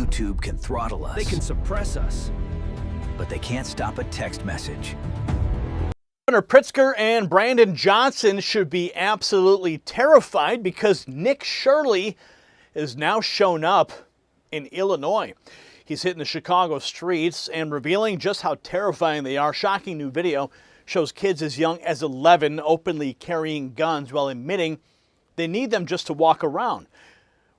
YouTube can throttle us. They can suppress us. But they can't stop a text message. Governor Pritzker and Brandon Johnson should be absolutely terrified because Nick Shirley has now shown up in Illinois. He's hitting the Chicago streets and revealing just how terrifying they are. Shocking new video shows kids as young as 11 openly carrying guns while admitting they need them just to walk around.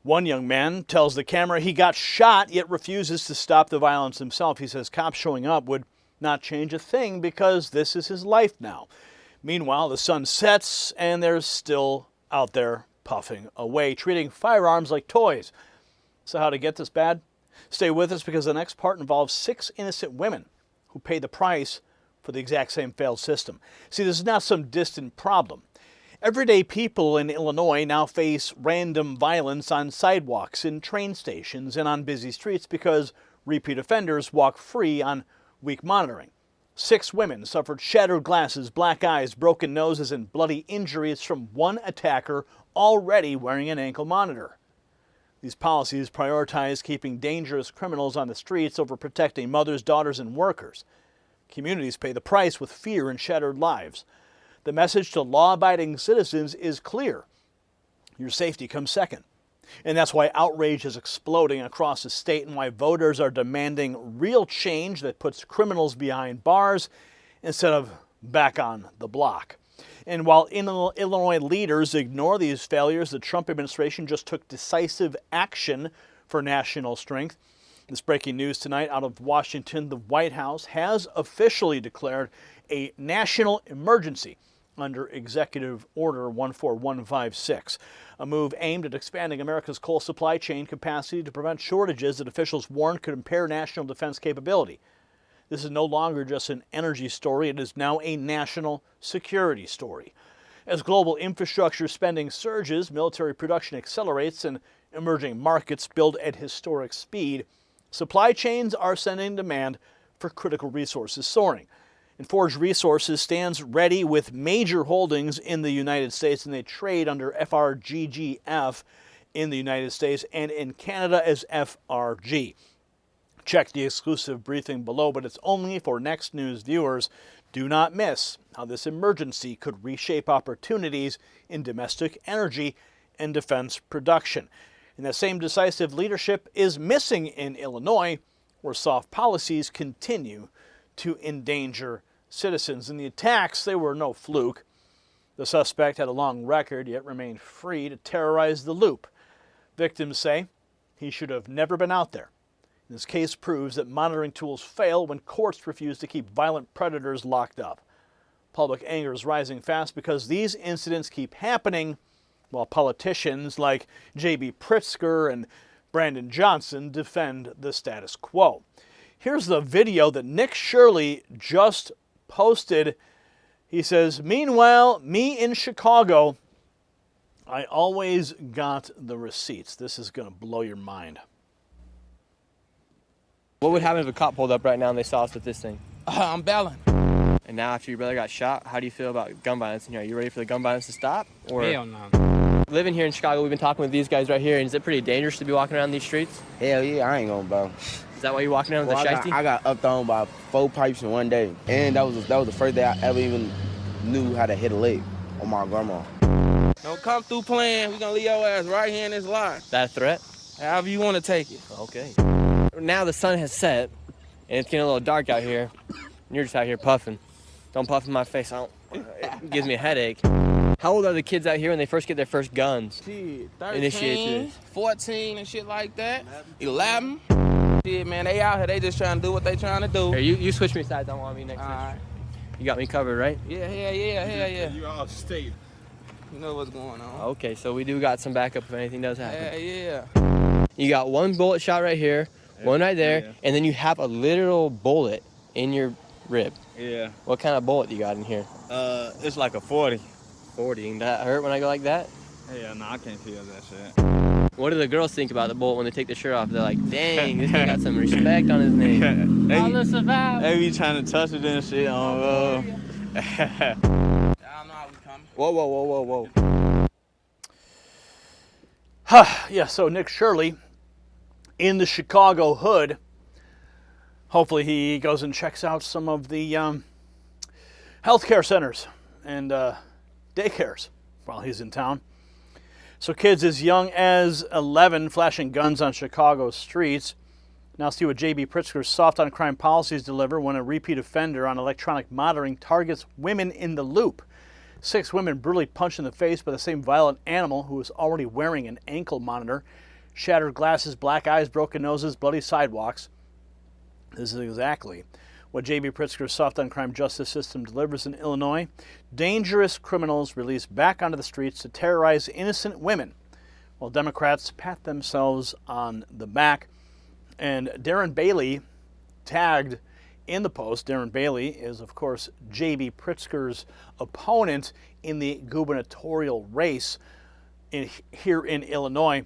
One young man tells the camera he got shot yet refuses to stop the violence himself. He says cops showing up would not change a thing because this is his life now. Meanwhile, the sun sets and they're still out there puffing away, treating firearms like toys. So how to get this bad? Stay with us because the next part involves 6 innocent women who paid the price for the exact same failed system. See, this is not some distant problem. Everyday people in Illinois now face random violence on sidewalks, in train stations, and on busy streets because repeat offenders walk free on weak monitoring. 6 women suffered shattered glasses, black eyes, broken noses, and bloody injuries from one attacker already wearing an ankle monitor. These policies prioritize keeping dangerous criminals on the streets over protecting mothers, daughters, and workers. Communities pay the price with fear and shattered lives. The message to law-abiding citizens is clear. Your safety comes second. And that's why outrage is exploding across the state and why voters are demanding real change that puts criminals behind bars instead of back on the block. And while Illinois leaders ignore these failures, the Trump administration just took decisive action for national strength. This breaking news tonight out of Washington, the White House has officially declared a national emergency under Executive Order 14156, a move aimed at expanding America's coal supply chain capacity to prevent shortages that officials warned could impair national defense capability. This is no longer just an energy story, it is now a national security story. As global infrastructure spending surges, military production accelerates, and emerging markets build at historic speed, supply chains are sending demand for critical resources soaring. And Forge Resources stands ready with major holdings in the United States, and they trade under FRGGF in the United States and in Canada as FRG. Check the exclusive briefing below, but it's only for Next News viewers. Do not miss how this emergency could reshape opportunities in domestic energy and defense production. And that same decisive leadership is missing in Illinois, where soft policies continue to endanger citizens. And the attacks, they were no fluke. The suspect had a long record, yet remained free to terrorize the Loop. Victims say he should have never been out there. And this case proves that monitoring tools fail when courts refuse to keep violent predators locked up. Public anger is rising fast because these incidents keep happening while politicians like J.B. Pritzker and Brandon Johnson defend the status quo. Here's the video that Nick Shirley just posted. He says, "Meanwhile, me in Chicago, I always got the receipts." This is going to blow your mind. What would happen if a cop pulled up right now and they saw us with this thing? I'm bailing. And now after your brother got shot, how do you feel about gun violence in here? Are you ready for the gun violence to stop? Or Hell no. Living here in Chicago, we've been talking with these guys right here, and is it pretty dangerous to be walking around these streets? Hell yeah, I ain't gonna bow. Is that why you're walking around with a shiesty? I got upthrown by 4 pipes in one day. And that was the first day I ever even knew how to hit a lick on my grandma. Don't come through playing. We're gonna leave your ass right here in this line. Is that a threat? However you want to take it. Okay. Now the sun has set, and it's getting a little dark out here, and you're just out here puffing. Don't puff in my face. It gives me a headache. How old are the kids out here when they first get their first guns? Shit, Initiate 13, 14 and shit like that. 11. Shit, man, they out here. They just trying to do what they trying to do. Here, you switch me sides. I want me next. All right. You got me covered, right? Yeah, hell yeah. You all state. You know what's going on. Okay, so we do got some backup if anything does happen. Hell yeah. You got one bullet shot right here, one right there, and then you have a literal bullet in your rib. Yeah. What kind of bullet you got in here? It's like a 40. 40. And that hurt when I go like that? Yeah, no, I can't feel that shit. What do the girls think about the bullet when they take the shirt off? They're like, dang, this guy got some respect on his name. They be trying to touch it and shit on Y'all know how we coming. Whoa. Yeah, so Nick Shirley in the Chicago hood. Hopefully he goes and checks out some of the healthcare centers and daycares while he's in town. So kids as young as 11 flashing guns on Chicago streets. Now see what J.B. Pritzker's soft on crime policies deliver when a repeat offender on electronic monitoring targets women in the loop. 6 women brutally punched in the face by the same violent animal who was already wearing an ankle monitor. Shattered glasses, black eyes, broken noses, bloody sidewalks. This is exactly what J.B. Pritzker's soft on crime justice system delivers in Illinois. Dangerous criminals released back onto the streets to terrorize innocent women, while Democrats pat themselves on the back. And Darren Bailey, tagged in the post, Darren Bailey is, of course, J.B. Pritzker's opponent in the gubernatorial race here in Illinois.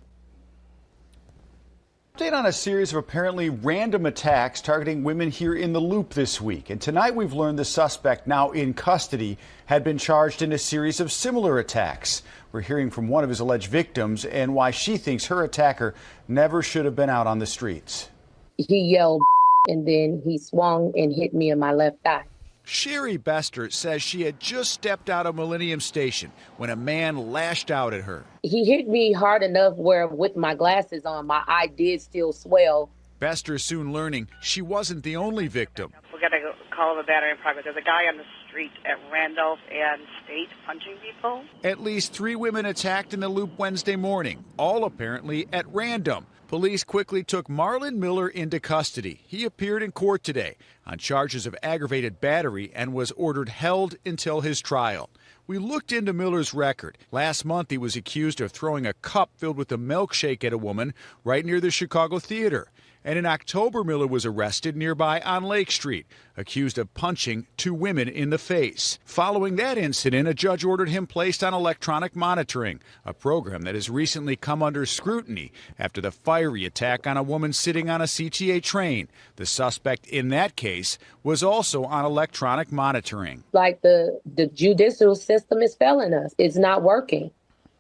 Update on a series of apparently random attacks targeting women here in the Loop this week. And tonight we've learned the suspect, now in custody, had been charged in a series of similar attacks. We're hearing from one of his alleged victims and why she thinks her attacker never should have been out on the streets. He yelled and then he swung and hit me in my left eye. Sherry Bester says she had just stepped out of Millennium Station when a man lashed out at her. He hit me hard enough where with my glasses on, my eye did still swell. Bester soon learning she wasn't the only victim. We got to call him a battery in progress. There's a guy on the street at Randolph and State punching people. At least 3 women attacked in the Loop Wednesday morning, all apparently at random. Police quickly took Marlon Miller into custody. He appeared in court today on charges of aggravated battery and was ordered held until his trial. We looked into Miller's record. Last month, he was accused of throwing a cup filled with a milkshake at a woman right near the Chicago Theater. And in October, Miller was arrested nearby on Lake Street, accused of punching 2 women in the face. Following that incident, a judge ordered him placed on electronic monitoring, a program that has recently come under scrutiny after the fiery attack on a woman sitting on a CTA train. The suspect in that case was also on electronic monitoring. Like the judicial system is failing us. It's not working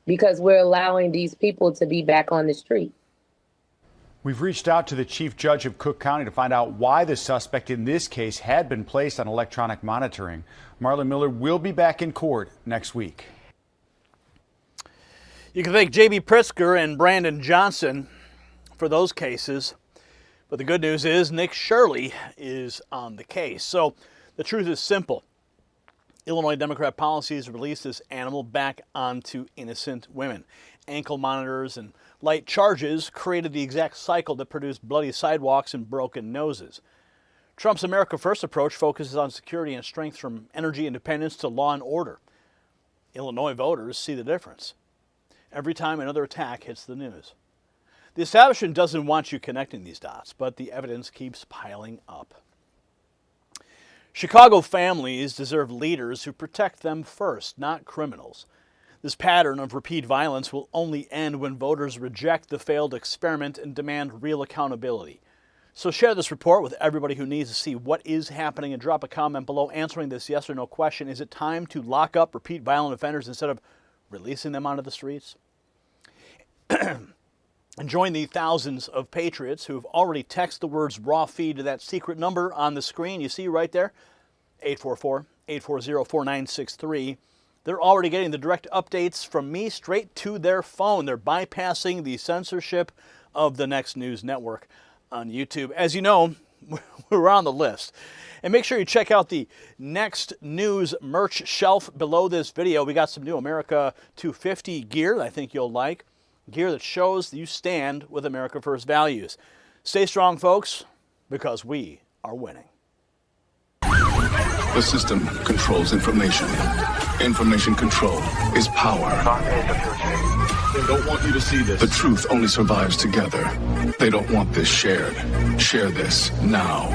because we're allowing these people to be back on the street. We've reached out to the chief judge of Cook County to find out why the suspect in this case had been placed on electronic monitoring. Marlon Miller will be back in court next week. You can thank J.B. Pritzker and Brandon Johnson for those cases. But the good news is Nick Shirley is on the case. So the truth is simple. Illinois Democrat policies released this animal back onto innocent women. Ankle monitors and light charges created the exact cycle that produced bloody sidewalks and broken noses. Trump's America First approach focuses on security and strength from energy independence to law and order. Illinois voters see the difference every time another attack hits the news. The establishment doesn't want you connecting these dots, but the evidence keeps piling up. Chicago families deserve leaders who protect them first, not criminals. This pattern of repeat violence will only end when voters reject the failed experiment and demand real accountability. So share this report with everybody who needs to see what is happening and drop a comment below answering this yes or no question. Is it time to lock up repeat violent offenders instead of releasing them onto the streets? And join the thousands of patriots who have already texted the words raw feed to that secret number on the screen. You see right there, 844-840-4963. They're already getting the direct updates from me straight to their phone. They're bypassing the censorship of the Next News Network on YouTube. As you know, we're on the list. And make sure you check out the Next News merch shelf below this video. We got some new America 250 gear that I think you'll like. Gear that shows that you stand with America First values. Stay strong, folks, because we are winning. The system controls information. Information control is power. They don't want you to see this. The truth only survives together. They don't want this shared. Share this now.